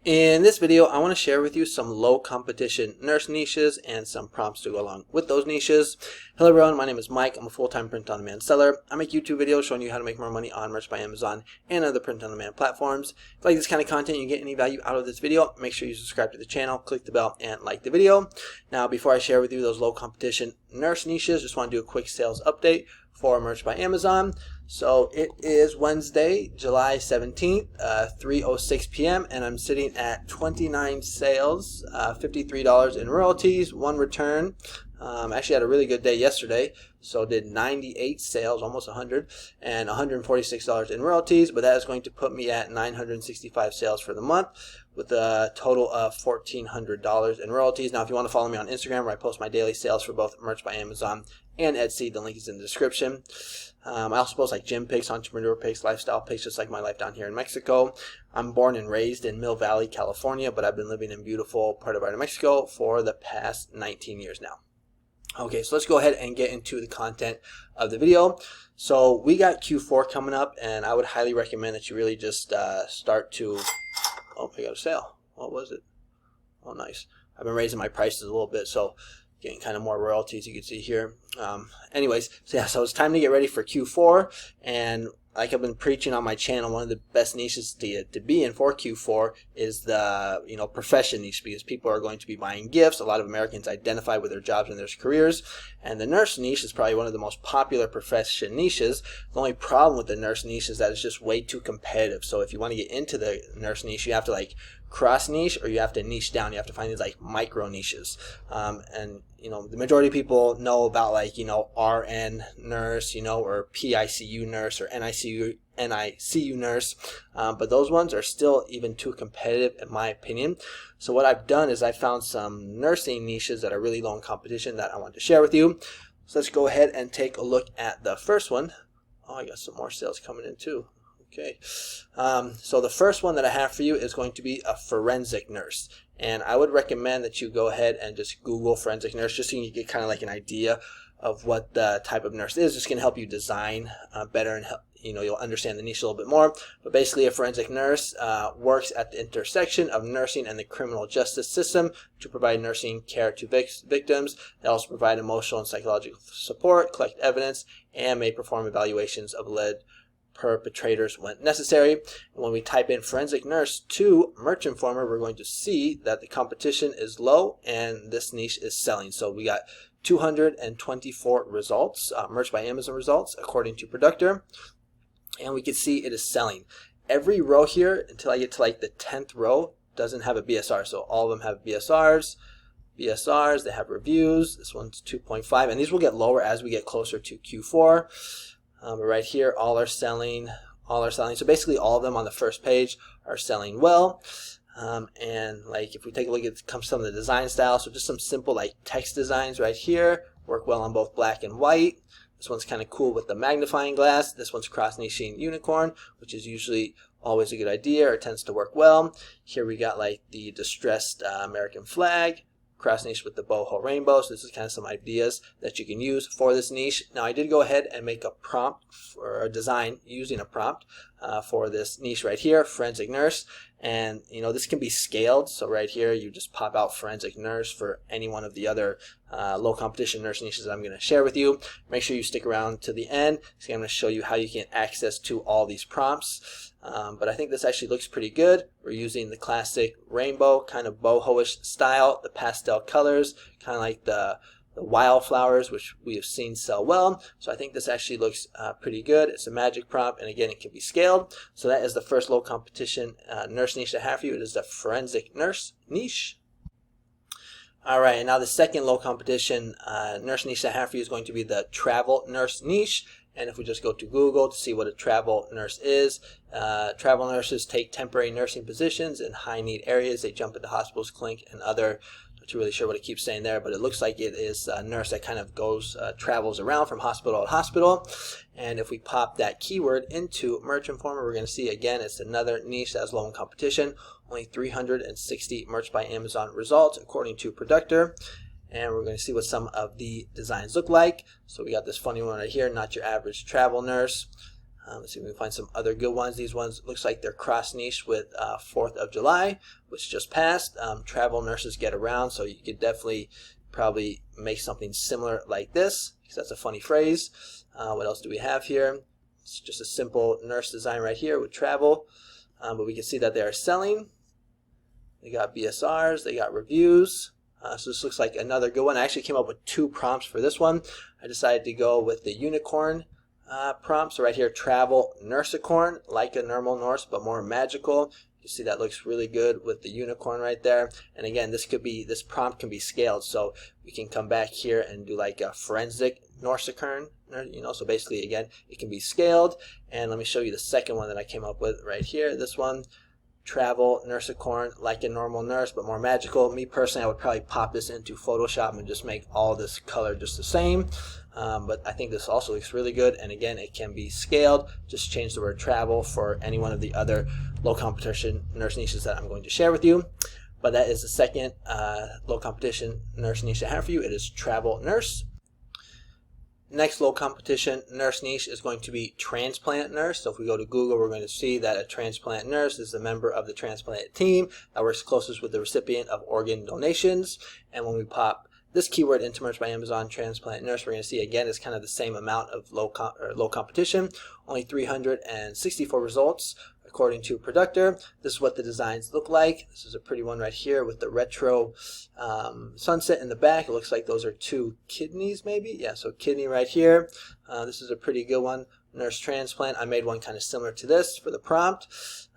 In this video, I want to share with you some low competition nurse niches and some prompts to go along with those niches. Hello everyone, my name is Mike. I'm a full-time print-on-demand seller. I make YouTube videos showing you how to make more money on Merch by Amazon and other print-on-demand platforms. If you like this kind of content, you get any value out of this video, make sure you subscribe to the channel, click the bell, and like the video. Now, before I share with you those low competition nurse niches, just want to do a quick sales update for Merch by Amazon. So it is Wednesday, July 17th, 3:06 p.m. and I'm sitting at 29 sales, $53 in royalties, 1 return. Actually had a really good day yesterday, so did 98 sales, almost 100, and $146 in royalties, but that is going to put me at 965 sales for the month with a total of $1,400 in royalties. Now, if you want to follow me on Instagram, where I post my daily sales for both Merch by Amazon and Etsy, the link is in the description. I also post like gym pics, entrepreneur pics, lifestyle pics, just like my life down here in Mexico. I'm born and raised in Mill Valley, California, but I've been living in beautiful Puerto Vallarta, Mexico for the past 19 years now. Okay, so let's go ahead and get into the content of the video. So we got Q4 coming up, and I would highly recommend that you really just start to... Oh, I got a sale. What was it? Oh, nice. I've been raising my prices a little bit, so getting kind of more royalties, you can see here. Anyways, so it's time to get ready for Q4, and like I've been preaching on my channel, one of the best niches to be in for Q4 is the profession niche, because people are going to be buying gifts. A lot of Americans identify with their jobs and their careers, and the nurse niche is probably one of the most popular profession niches. The only problem with the nurse niche is that it's just way too competitive. So if you want to get into the nurse niche, you have to like cross niche, or you have to niche down. You have to find these like micro niches, and the majority of people know about like RN nurse, or PICU nurse, or NICU nurse, but those ones are still even too competitive in my opinion. So what I've done is I found some nursing niches that are really low in competition that I want to share with you. So let's go ahead and take a look at the first one. Oh, I got some more sales coming in too. Okay, so the first one that I have for you is going to be a forensic nurse, and I would recommend that you go ahead and just Google forensic nurse, just so you can get kind of like an idea of what the type of nurse is. It's going to help you design better, and you'll understand the niche a little bit more. But basically, a forensic nurse works at the intersection of nursing and the criminal justice system to provide nursing care to victims. They also provide emotional and psychological support, collect evidence, and may perform evaluations of alleged perpetrators when necessary. And when we type in forensic nurse to Merch Informer, we're going to see that the competition is low and this niche is selling. So we got 224 results, Merch by Amazon results, according to Productor, and we can see it is selling. Every row here, until I get to like the 10th row, doesn't have a BSR. So all of them have BSRs. They have reviews. This one's 2.5, and these will get lower as we get closer to Q4. But right here, all are selling. So basically all of them on the first page are selling well. And like if we take a look at some of the design styles, so just some simple like text designs right here work well on both black and white. This one's kind of cool with the magnifying glass. This one's cross-niching unicorn, which is usually always a good idea, or tends to work well. Here we got like the distressed American flag, cross niche with the boho rainbow. So this is kind of some ideas that you can use for this niche. Now I did go ahead and make a prompt for a design using a prompt for this niche right here, forensic nurse, and this can be scaled. So right here you just pop out forensic nurse for any one of the other low competition nurse niches I'm going to share with you. Make sure you stick around to the end, so I'm going to show you how you can access to all these prompts. But I think this actually looks pretty good. We're using the classic rainbow kind of boho-ish style, the pastel colors, kind of like the wildflowers, which we have seen sell well. So I think this actually looks pretty good. It's a magic prompt, and again, it can be scaled. So that is the first low competition nurse niche I have for you. It is the forensic nurse niche. All right, and now the second low competition nurse niche I have for you is going to be the travel nurse niche. And if we just go to Google to see what a travel nurse is, travel nurses take temporary nursing positions in high-need areas. They jump into hospitals, clinic, and other. Not too really sure what it keeps saying there, but it looks like it is a nurse that kind of travels around from hospital to hospital. And if we pop that keyword into Merch Informer, we're going to see again it's another niche that has low in competition. Only 360 Merch by Amazon results according to Productor. And we're going to see what some of the designs look like. So we got this funny one right here, not your average travel nurse. Let's see if we can find some other good ones. These ones looks like they're cross niche with 4th of July, which just passed. Travel nurses get around, so you could definitely probably make something similar like this, because that's a funny phrase. What else do we have here? It's just a simple nurse design right here with travel, but we can see that they are selling. They got BSRs, they got reviews. So this looks like another good one. I actually came up with 2 prompts for this one. I decided to go with the unicorn prompt. So right here, travel nursicorn, like a normal nurse but more magical. You see that looks really good with the unicorn right there. And again, this prompt can be scaled, so we can come back here and do like a forensic nursicorn, so basically again it can be scaled. And let me show you the second one that I came up with right here. This one, travel nursicorn, like a normal nurse but more magical. Me personally, I would probably pop this into Photoshop and just make all this color just the same. But I think this also looks really good, and again it can be scaled. Just change the word travel for any one of the other low competition nurse niches that I'm going to share with you. But that is the second low competition nurse niche I have for you. It is travel nurse. Next low competition nurse niche is going to be transplant nurse. So if we go to Google, we're going to see that a transplant nurse is a member of the transplant team that works closest with the recipient of organ donations. And when we pop this keyword into Merch by Amazon transplant nurse, we're going to see again it's kind of the same amount of low competition, only 364 results according to Productor. This is what the designs look like. This is a pretty one right here with the retro sunset in the back. It looks like those are 2 kidneys maybe. Yeah, so kidney right here. This is a pretty good one. Nurse transplant. I made one kind of similar to this for the prompt.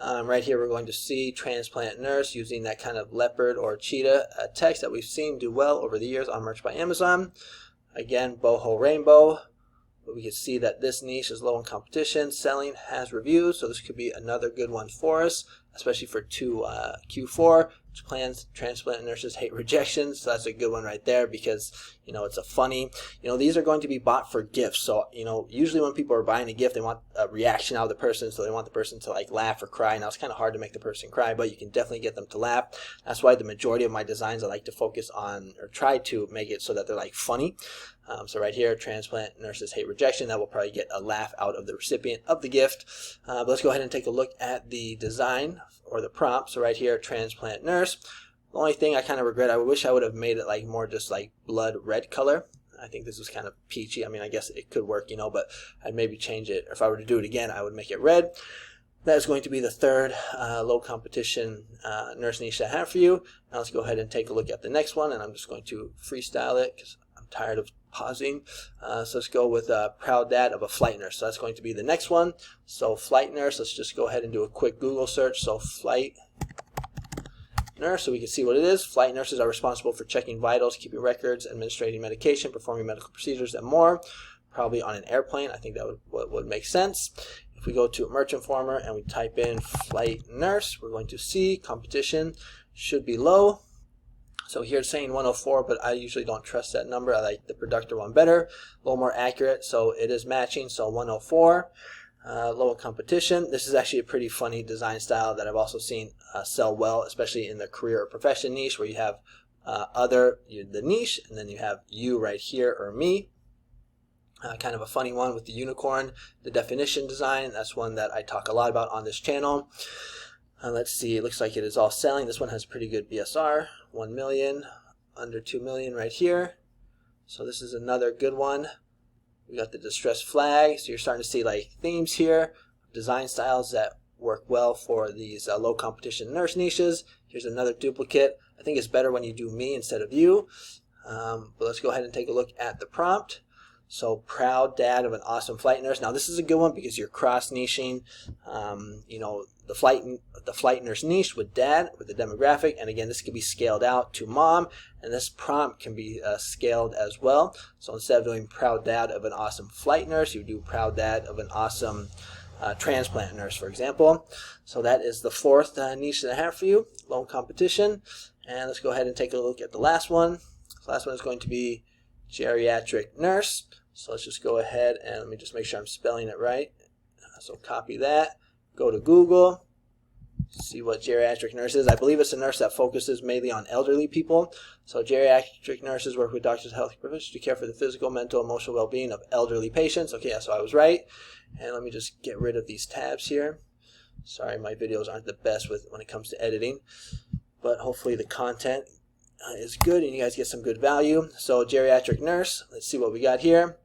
Right here we're going to see transplant nurse using that kind of leopard or cheetah text that we've seen do well over the years on Merch by Amazon. Again, boho rainbow. But we can see that this niche is low in competition, selling, has reviews, so this could be another good one for us, especially for Q4, which plans transplant nurses hate rejection. So that's a good one right there, because it's a funny, these are going to be bought for gifts. So usually when people are buying a gift, they want a reaction out of the person, so they want the person to like laugh or cry. Now it's kind of hard to make the person cry, but you can definitely get them to laugh. That's why the majority of my designs I like to focus on, or try to make it so that they're like funny. So right here, transplant nurses hate rejection. That will probably get a laugh out of the recipient of the gift. But let's go ahead and take a look at the design or the prompt. So right here, transplant nurse. The only thing I kind of regret, I wish I would have made it like more just like blood red color. I think this was kind of peachy. I mean, I guess it could work, but I'd maybe change it. If I were to do it again, I would make it red. That is going to be the third low competition nurse niche I have for you. Now let's go ahead and take a look at the next one, and I'm just going to freestyle it because I'm tired of pausing. So let's go with proud dad of a flight nurse. So that's going to be the next one. So flight nurse, let's just go ahead and do a quick Google search. So flight nurse, so we can see what it is. Flight nurses are responsible for checking vitals, keeping records, administrating medication, performing medical procedures, and more. Probably on an airplane. I think that would make sense. If we go to Merch Informer and we type in flight nurse, we're going to see competition should be low. So here it's saying 104, but I usually don't trust that number. I like the Productor one better, a little more accurate. So it is matching, so 104. Low in competition. This is actually a pretty funny design style that I've also seen sell well, especially in the career or profession niche, where you have the niche, and then you have you right here, or me. Kind of a funny one with the unicorn, the definition design. That's one that I talk a lot about on this channel. Let's see, it looks like it is all selling. This one has pretty good BSR, 1 million, under 2 million right here. So this is another good one. We got the distress flag, so you're starting to see like themes here, design styles that work well for these low competition nurse niches. Here's another duplicate. I think it's better when you do me instead of you. But let's go ahead and take a look at the prompt. So proud dad of an awesome flight nurse. Now this is a good one because you're cross niching, the flight nurse niche with dad, with the demographic, and again this can be scaled out to mom, and this prompt can be scaled as well. So instead of doing proud dad of an awesome flight nurse, you do proud dad of an awesome transplant nurse, for example. So that is the fourth niche that I have for you, low competition. And let's go ahead and take a look at the last one. The last one is going to be geriatric nurse. So let's just go ahead and let me just make sure I'm spelling it right. So copy that, go to Google, see what geriatric nurse is. I believe it's a nurse that focuses mainly on elderly people. So geriatric nurses work with doctors and health professionals to care for the physical, mental, emotional well-being of elderly patients. Okay, yeah, so I was right. And let me just get rid of these tabs here. Sorry, my videos aren't the best when it comes to editing, but hopefully the content is good and you guys get some good value. So geriatric nurse, let's see what we got here.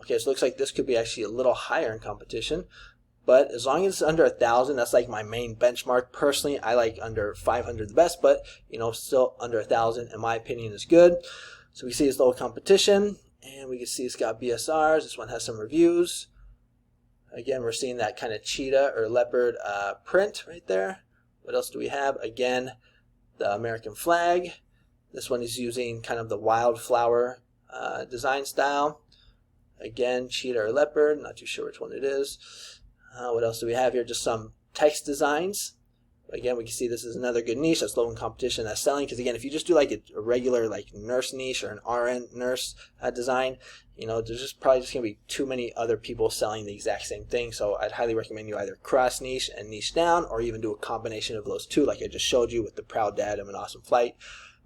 Okay, so it looks like this could be actually a little higher in competition. But as long as it's under 1,000, that's like my main benchmark. Personally, I like under 500 the best, but still under 1,000 in my opinion is good. So we see it's low competition, and we can see it's got BSRs. This one has some reviews. Again, we're seeing that kind of cheetah or leopard print right there. What else do we have? Again, the American flag. This one is using kind of the wildflower design style. Again, cheetah or leopard. Not too sure which one it is. What else do we have here? Just some text designs. Again, we can see this is another good niche that's low in competition, that's selling. Because again, if you just do like a regular like nurse niche or an RN nurse design, there's just probably just gonna be too many other people selling the exact same thing. So I'd highly recommend you either cross niche and niche down, or even do a combination of those two, like I just showed you with the proud dad of an awesome flight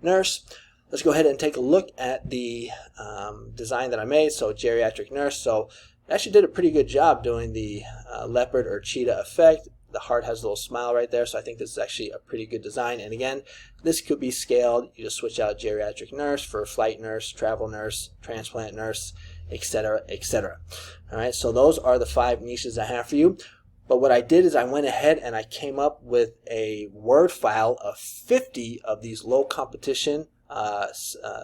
nurse. Let's go ahead and take a look at the design that I made. So geriatric nurse. So I actually did a pretty good job doing the leopard or cheetah effect. The heart has a little smile right there, so I think this is actually a pretty good design. And again, this could be scaled. You just switch out geriatric nurse for flight nurse, travel nurse, transplant nurse, etc., etc. All right, so those are the 5 niches I have for you. But what I did is I went ahead and I came up with a Word file of 50 of these low competition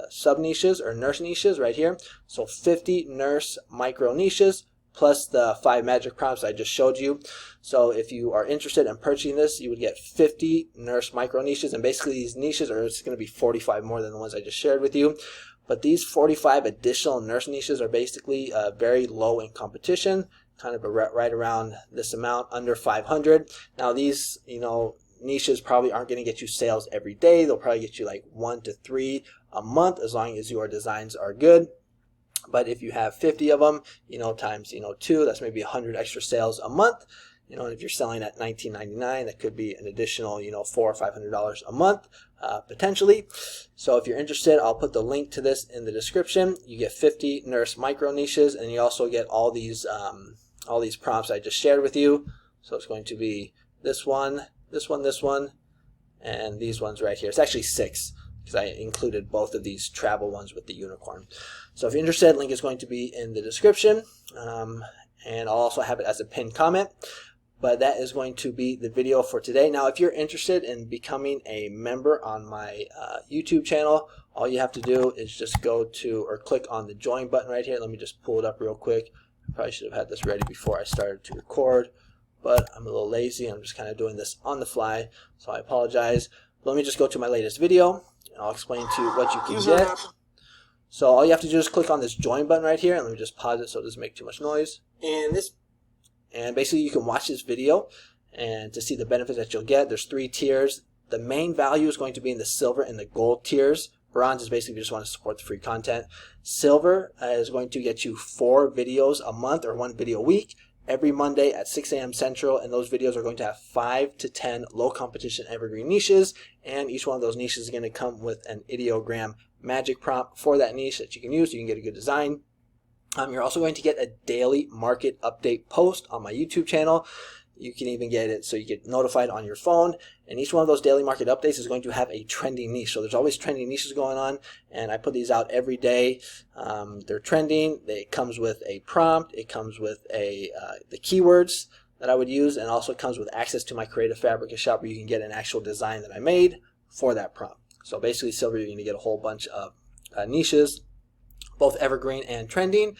sub niches or nurse niches right here. So 50 nurse micro niches plus the 5 magic prompts I just showed you. So if you are interested in purchasing this, you would get 50 nurse micro niches, and basically these niches are just going to be 45 more than the ones I just shared with you. But these 45 additional nurse niches are basically very low in competition, kind of right around this amount, under 500. Now these, niches probably aren't going to get you sales every day. They'll probably get you like 1 to 3 a month as long as your designs are good. But if you have 50 of them, times 2, that's maybe 100 extra sales a month. And if you're selling at $19.99, that could be an additional $400 or $500 a month potentially. So if you're interested, I'll put the link to this in the description. You get 50 nurse micro niches, and you also get all these prompts I just shared with you. So it's going to be this one, this one, and these ones right here. It's actually 6 because I included both of these travel ones with the unicorn. So if you're interested, link is going to be in the description, and I'll also have it as a pinned comment. But that is going to be the video for today. Now, if you're interested in becoming a member on my YouTube channel, all you have to do is just go to or click on the join button right here. Let me just pull it up real quick. I probably should have had this ready before I started to record, but I'm a little lazy. I'm just kind of doing this on the fly, so I apologize. But let me just go to my latest video, and I'll explain to you what you can get. So all you have to do is click on this join button right here, and let me just pause it so it doesn't make too much noise. And basically you can watch this video, and to see the benefits that you'll get, there's 3 tiers. The main value is going to be in the silver and the gold tiers. Bronze is basically if you just want to support the free content. Silver is going to get you 4 videos a month or 1 video a week, every Monday at 6 a.m. Central, and those videos are going to have 5 to 10 low competition evergreen niches, and each one of those niches is going to come with an Ideogram magic prompt for that niche that you can use so you can get a good design. You're also going to get a daily market update post on my YouTube channel. You can even get it so you get notified on your phone, and each one of those daily market updates is going to have a trending niche. So there's always trending niches going on, and I put these out every day. They're trending. It comes with a prompt. It comes with the keywords that I would use, and also comes with access to my Creative Fabrica shop where you can get an actual design that I made for that prompt. So basically, silver, you're going to get a whole bunch of niches, both evergreen and trending.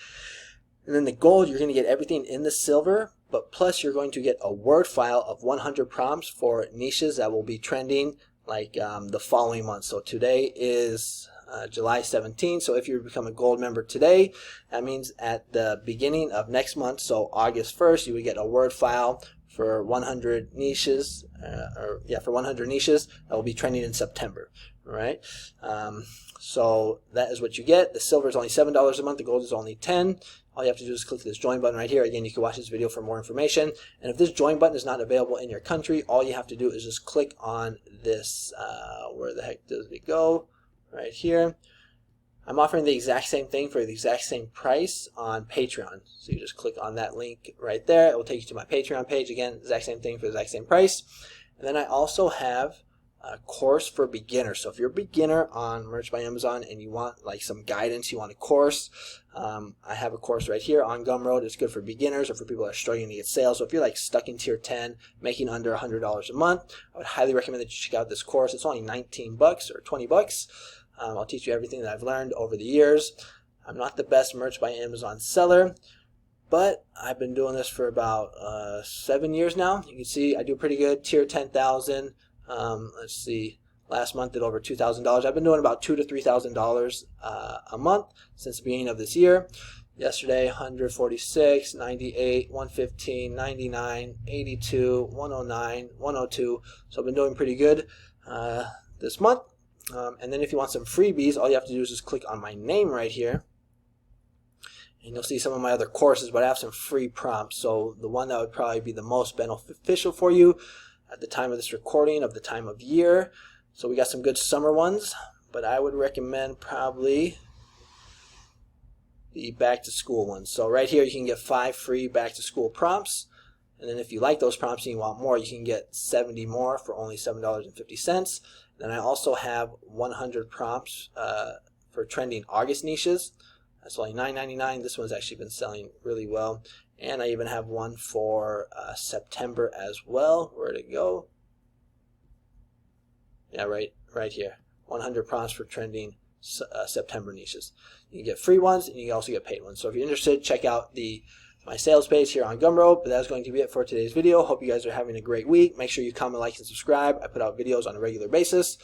And then the gold, you're going to get everything in the silver, but plus you're going to get a Word file of 100 prompts for niches that will be trending like the following month. So today is July 17th. So if you become a gold member today, that means at the beginning of next month, so August 1st, you would get a Word file for 100 niches, for 100 niches that will be trending in September. All right. So that is what you get. The silver is only $7 a month. The gold is only $10. All you have to do is click this join button right here. Again, you can watch this video for more information. And if this join button is not available in your country, all you have to do is just click on this. Where the heck does it go? Right here. I'm offering the exact same thing for the exact same price on Patreon. So you just click on that link right there. It will take you to my Patreon page. Again, exact same thing for the exact same price. And then I also have a course for beginners. So if you're a beginner on Merch by Amazon and you want like some guidance, you want a course, I have a course right here on Gumroad. It's good for beginners or for people that are struggling to get sales. So if you're like stuck in tier 10, making under $100 a month, I would highly recommend that you check out this course. It's only 19 bucks or 20 bucks. I'll teach you everything that I've learned over the years. I'm not the best Merch by Amazon seller, but I've been doing this for about 7 years now. You can see I do pretty good. Tier 10,000. Let's see. Last month did over $2,000. I've been doing about $2,000 to $3,000 a month since the beginning of this year. Yesterday, 146, 98, 115, 99, 82, 109, 102. So I've been doing pretty good this month. And then if you want some freebies, all you have to do is just click on my name right here. And you'll see some of my other courses, but I have some free prompts. So the one that would probably be the most beneficial for you at the time of this recording of the time of year. So we got some good summer ones, but I would recommend probably the back to school ones. So right here you can get 5 free back to school prompts. And then if you like those prompts and you want more, you can get 70 more for only $7.50. Then I also have 100 prompts for trending August niches. That's only $9.99. This one's actually been selling really well. And I even have one for September as well. Where'd it go? Yeah, right here. 100 prompts for trending September niches. You can get free ones and you can also get paid ones. So if you're interested, check out my sales page here on Gumroad. But that's going to be it for today's video. Hope you guys are having a great week. Make sure you comment, like, and subscribe. I put out videos on a regular basis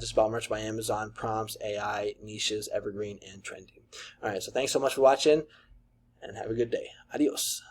just about Merch by Amazon, prompts, AI, niches, evergreen, and trending. All right, so thanks so much for watching and have a good day. Adios.